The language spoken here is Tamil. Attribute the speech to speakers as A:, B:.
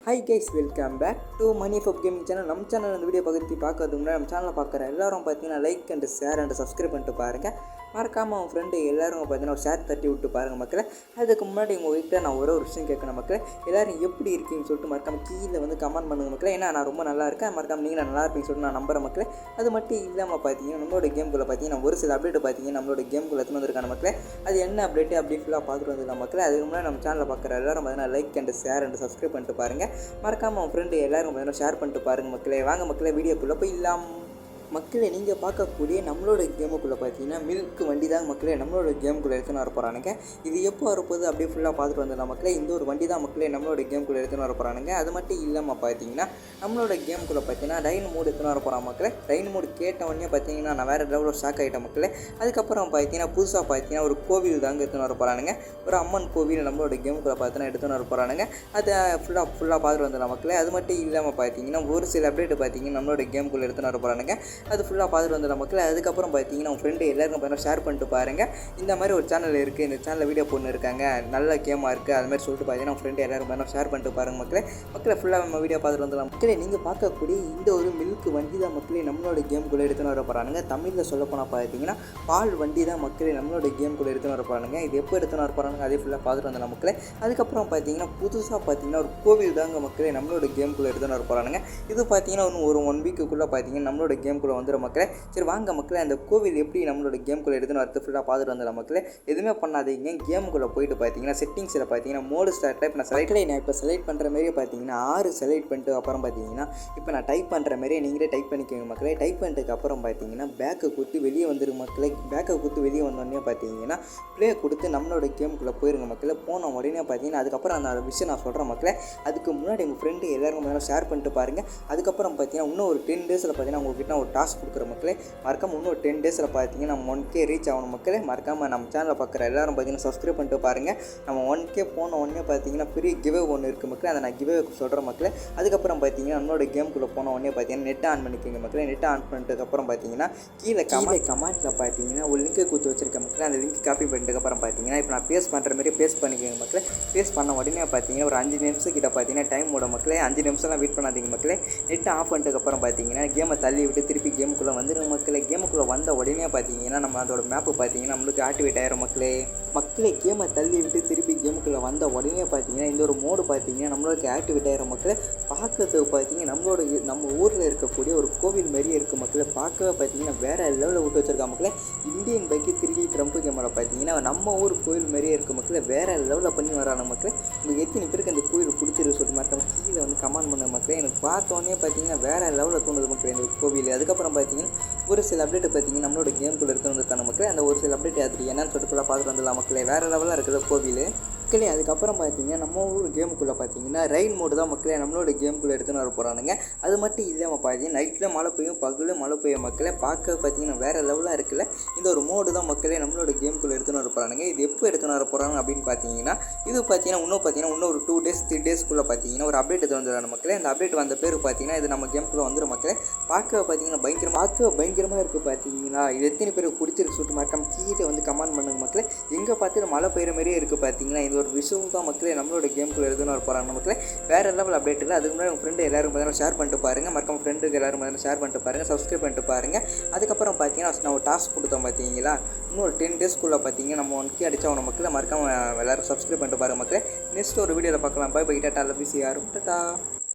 A: Hi guys, welcome back to Money for Gaming channel. நம்ம சேனல் இந்த வீடியோ பார்க்கறதுக்கு முன்னாடி நம்ம சேனலை பார்க்குற எல்லாரும் பார்த்தீங்கன்னா like and share and subscribe பண்ணிட்டு பாருங்கள். மறக்காமல் உங்கள் ஃப்ரெண்டு எல்லாரும் பார்த்தீங்கன்னா ஒரு ஷேர் தட்டி விட்டு பாருங்கள் மக்களே. அதுக்கு முன்னாடி உங்கள் வீட்டில் நான் ஒரு விஷயம் கேட்கணும் மக்களே. எல்லோரும் எப்படி இருக்கீங்கன்னு சொல்லிட்டு மறக்காமல் கீழே வந்து கமெண்ட் பண்ணுங்கள் மக்களே. ஏன்னா நான் ரொம்ப நல்லா இருக்கேன், மறக்காமல் நீங்கள் நல்லா இருப்பீங்கன்னு சொல்லிட்டு நான் நம்புகிறேன் மக்களே. அது மட்டும் இல்லாமல் பார்த்தீங்கன்னா நம்மளோட கேம்குள்ளே பார்த்தீங்கன்னா ஒரு சில அப்டேட் பார்த்தீங்கன்னா நம்மளோட கேம்குள்ளே எடுத்துன்னு வந்திருக்கான மக்களே. அது என்ன அப்டேட்டு அப்படி ஃபுல்லாக பார்த்துட்டு வந்துடலாம் மக்களே. அதுக்கு முன்னாடி நம்ம சேனலில் பார்க்குற எல்லாரும் பார்த்தீங்கன்னா like and share and subscribe பண்ணிட்டு பாருங்கள். மறக்காமல் உங்கள் ஃப்ரெண்டு எல்லோரும் பார்த்தீங்கன்னா ஷேர் பண்ணிட்டு பாருங்கள் மக்களே. வாங்க மக்களே, வீடியோக்குள்ளே போயிடலாம். மக்களே, நீங்கள் பார்க்கக்கூடிய நம்மளோட கேமுக்குள்ளே பார்த்தீங்கன்னா மில்க் வண்டி தான் மக்களே நம்மளோட கேமுக்குள்ளே எடுத்துன்னு வர போகிறானுங்க. இது எப்போ வரப்போது அப்படியே ஃபுல்லாக பார்த்துட்டு வந்துடலாம் மக்களே. இந்த ஒரு வண்டி தான் மக்களே நம்மளோட கேமுக்குள்ளே எடுத்துன்னு வர போகிறானுங்க. அது மட்டும் இல்லாமல் பார்த்தீங்கன்னா நம்மளோட கேமுக்குள்ளே பார்த்தீங்கன்னா ரைன் மோடு எடுத்துன்னு வர போகிறான் மக்களே. ரைன் மோடு கேட்ட உடனே பார்த்தீங்கன்னா நான் வேறு லெவலில் ஷாக் ஆகிட்டேன் மக்களே. அதுக்கப்புறம் பார்த்தீங்கன்னா புதுசாக பார்த்தீங்கன்னா ஒரு கோவில் தாங்க எடுத்துன்னு வர போகிறானுங்க. ஒரு அம்மன் கோவில் நம்மளோட கேமுக்குள்ளே பார்த்தீங்கன்னா எடுத்துன்னு வர போகிறானுங்க. அதை ஃபுல்லாக பார்த்துட்டு வந்துடலாம் மக்களே. அது மட்டும் இல்லாமல் பார்த்தீங்கன்னா ஒரு சில அப்டேட் பார்த்தீங்கன்னா நம்மளோட கேமுக்குள்ளே எடுத்துன்னு வர போகிறானுங்க. அது ஃபுல்லாக பார்த்துட்டு வந்துடலாம் மக்கள். அதுக்கப்புறம் பார்த்தீங்கன்னா உங்கள் ஃப்ரெண்டு எல்லாருக்கும் பார்த்தீங்கன்னா ஷேர் பண்ணிட்டு பாருங்கள். இந்த மாதிரி ஒரு சேனல் இருக்குது, இந்த சேனலில் வீடியோ போட்டு இருக்காங்க, நல்ல கேமாக இருக்குது, அது மாதிரி சொல்லிட்டு பார்த்தீங்கன்னா உங்கள் ஃப்ரெண்டு எல்லாருக்கும் பார்த்தீங்கன்னா ஷேர் பண்ணிட்டு பாருங்கள் மக்களை ஃபுல்லாக நம்ம வீடியோ பார்த்துட்டு வந்துடலாம் மக்களே. நீங்கள் பார்க்கக்கூடிய இந்த ஒரு மில்க் வண்டி தான் மக்களே நம்மளோட கேமுக்குள்ளே எடுத்துன்னு வர போகிறானுங்க. தமிழில் சொல்ல போனால் பார்த்தீங்கன்னா பால் வண்டி தான் மக்களே நம்மளோட கேமுக்குள்ளே எடுத்துன்னு வர போகிறானுங்க. இது எப்போ எடுத்துன்னு வர போகிறாங்க அதே ஃபுல்லாக பார்த்துட்டு வந்துடலாம் மக்களே. அதுக்கப்புறம் பார்த்தீங்கன்னா புதுசாக பார்த்தீங்கன்னா ஒரு கோவில் தாங்க மக்களே நம்மளோட கேமுக்குள்ளே எடுத்துன்னு வர போகிறானுங்க. இது பார்த்தீங்கன்னா இன்னும் ஒரு 1 வீக்குள்ளே பார்த்தீங்கன்னா நம்மளோட கேமுக்குள்ளே வந்துடும் மக்களே. சரி வாங்க மக்களே, அந்த கோவில் எப்படி நம்மளோட கேமுக்குள்ளே எடுத்துன்னு வரது ஃபுல்லாக பார்த்துட்டு வந்துடலாம் மக்களே. எதுவுமே பண்ணாதீங்க, கேமுக்குள்ளே போய்ட்டு பார்த்தீங்கன்னா செட்டிங்ஸில் பார்த்தீங்கன்னா மோடு ஸ்டார்ட் டைப் நான் செலக்ட் பண்ணுற மாதிரியே பார்த்தீங்கன்னா 6 செலக்ட் பண்ணிட்டு அப்புறம் பார்த்தீங்கன்னா இப்போ நான் டைப் பண்ணுற மாதிரியே நீங்களே டைப் பண்ணிக்கோங்க மக்களே. டைப் பண்ணிட்டு அப்புறம் பார்த்தீங்கன்னா பேக்கை கொடுத்து வெளியே வந்துடும் மக்களே. பேக்கை கொடுத்து வெளியே வந்தோடனே பார்த்தீங்கன்னா ப்ளே கொடுத்து நம்மளோட கேமுக்குள்ளே போயிருங்க மக்களே. போன உடனே பார்த்தீங்கன்னா அதுக்கப்புறம் அந்த விஷயம் நான் சொல்கிறேன் மக்களே. அதுக்கு முன்னாடி உங்கள் ஃப்ரெண்டு எல்லாருக்கும் ஷேர் பண்ணிட்டு பாருங்கள். அதுக்கப்புறம் பார்த்தீங்கன்னா இன்னும் ஒரு 10 டேஸில் பார்த்தீங்கன்னா உங்கள்கிட்ட ஒரு டாஸ்க் கொடுக்குற மக்களே. மறக்காமல் இன்னும் 10 டேஸில் பார்த்தீங்கன்னா நம்ம 1K ரீச் ஆகணும் மக்களே. மறக்காமல் நம்ம சேனலில் பார்க்குற எல்லாரும் பார்த்தீங்கன்னா சப்ஸ்கிரைப் பண்ணிட்டு பாருங்கள். நம்ம 1K போன உடனே பார்த்தீங்கன்னா பெரிய கிவே ஒன்று இருக்குது மக்களே. அதை நான் கிவே சொல்கிறேன் மக்களே. அதுக்கப்புறம் பார்த்தீங்கன்னா நம்மளோட கேமுக்குள்ளே போன உடனே பார்த்தீங்கன்னா நெட் ஆன் பண்ணிக்கோங்க மக்களே. நெட் ஆன் பண்ணிட்டதுக்கப்புறம் பார்த்தீங்கன்னா கீழே கமெண்ட்டில் பார்த்தீங்கன்னா ஒரு லிங்க்கை கொடுத்து வச்சிருக்கேன் மக்களே. அந்த லிங்க் காப்பி பண்ணிட்டதுக்கப்புறம் பார்த்தீங்கன்னா இப்போ நான் பேஸ்ட் பண்ணுற மாதிரி பேஸ்ட் பண்ணிக்கோங்க மக்களே. பேஸ்ட் பண்ண உடனே பார்த்தீங்கன்னா ஒரு 5 நிமிஷம் கிட்ட பார்த்தீங்கன்னா டைம் விட மக்களே. 5 நிமிஷம்லாம் வெயிட் பண்ணாதீங்க மக்களே. நெட் ஆஃப் பண்ணிட்டதுக்கப்புறம் பார்த்தீங்கன்னா கேமை தள்ளி விட்டு திருப்பி கேமுக்குள்ளே வந்துடும் மக்களே. கேமுக்குள்ளே வந்த உடனே பார்த்தீங்கன்னா நம்ம அதோட மேப்பு பார்த்தீங்கன்னா நம்மளுக்கு ஆக்டிவேட் ஆகிரும் மக்களே. கேமை தள்ளி விட்டு திருப்பி கேமுக்குள்ளே வந்த உடனே பார்த்தீங்கன்னா இந்த ஒரு மோடு பார்த்தீங்கன்னா நம்மளுக்கு ஆக்டிவேட் ஆகிரும் மக்களே. பார்க்கறதுக்கு பார்த்தீங்கன்னா நம்ம ஊரில் இருக்கக்கூடிய ஒரு கோவில் மாதிரியே இருக்குது மக்களே. பார்க்கவே பார்த்தீங்கன்னா வேறு லெவலில் விட்டு வச்சிருக்கா மக்களே. Indian bike 3D Trump camera பார்த்தீங்கன்னா நம்ம ஊர் கோவில் மாதிரியே இருக்குது மக்களே. வேறு லெவலில் பண்ணி வரான மக்களே. உங்களுக்கு எத்தனை பேருக்கு அந்த கோவில் பிடிச்சிருக்கு சொல்லிட்டு மறக்காம கீழே வந்து கமெண்ட் பண்ண மக்களே. எனக்கு பார்த்தோன்னே பார்த்தீங்கன்னா வேறு லெவலில் தோணுது மக்களே இந்த கோவில். அதுக்கப்புறம் பார்த்தீங்கன்னா ஒரு சில அப்டேட் பார்த்தீங்கன்னா நம்மளோட கேமுக்குள்ளே எடுத்து வந்திருக்கான மக்களே. அந்த ஒரு சில அப்டேட் அது என்னன்னு சொல்லிட்டு ஃபுல்லாக பார்த்துட்டு வந்துடலாம் மக்களே. வேறு லெவலாக இருக்குது கோவில் மக்களே. அதுக்கப்புறம் பார்த்தீங்கன்னா நம்ம ஊர் கேமுக்குள்ளே பார்த்தீங்கன்னா ரெயின் மோடு தான் மக்களே நம்மளோட கேமுக்குள்ளே எடுத்துன்னு வர போகிறானுங்க. அது மட்டும் இல்லாமல் பார்த்தீங்கன்னா நைட்டில் மழை பெய்யும், பகலும் மழை பெய்யும் மக்களே. பார்க்க பார்த்தீங்கன்னா வேறு லெவலாக இருக்குல்ல. இந்த ஒரு மோடு தான் மக்களே நம்மளோட கேமுக்குள்ளே எடுத்துன்னு வர போகிறானுங்க. இது எப்போ எடுத்துன்னு வர போகிறாங்க அப்படின்னு பார்த்தீங்கன்னா இது பார்த்தீங்கன்னா இன்னும் ஒரு 2 டேஸ் 3 டேஸ்க்குள்ளே பார்த்தீங்கன்னா ஒரு அப்டேட் எடுத்து வந்துடுறாங்க மக்களே. அந்த அப்டேட் வந்த பேர் பார்த்தீங்கன்னா இது நம்ம கேமுக்குள்ளே வந்துடும் மக்களே. பார்க்க பார்த்தீங்கன்னா பயங்கரமாக இருக்குது பார்த்தீங்கன்னா. இது எத்தனை பேருக்கு பிடிச்சிருக்கு சொல்லிட்டு மறக்காம கீழே வந்து கமெண்ட் பண்ணுங்க மக்களே. எங்கே பார்த்து மழை பெய்கிற மாதிரியே இருக்குது பார்த்தீங்கன்னா. இது ஒரு விஷயம் தான் மக்களே நம்மளோட கேமுக்குள்ளே எடுத்துன்னு வர போகிறாங்க மக்களே. வேறு லெவல் அப்டேட் இல்லை. அதுக்கு முன்னாடி உங்கள் ஃப்ரெண்டு எல்லாரும் பார்த்தீங்கன்னா ஷேர் பண்ணிட்டு பாருங்கள். மறக்காம ஃப்ரெண்டுக்கு எல்லாரும் பார்த்தீங்கன்னா ஷேர் பண்ணிட்டு பாருங்கள், சப்ஸ்கிரைப் பண்ணிட்டு பாருங்கள். அதுக்கப்புறம் பார்த்தீங்கன்னா நான் ஒரு டாஸ்க் கொடுத்தோம் பார்த்தீங்களா. இன்னும் ஒரு 10 டேஸ்க்குள்ளே பார்த்தீங்கன்னா நம்ம 1K அடித்தவங்க மக்களே. மறக்காம எல்லோரும் சப்ஸ்கிரைப் பண்ணிட்டு பாருங்கள் மக்களே. நெக்ஸ்ட் ஒரு வீடியோவில் பார்க்கலாம். Bye tata. Love you. Tata.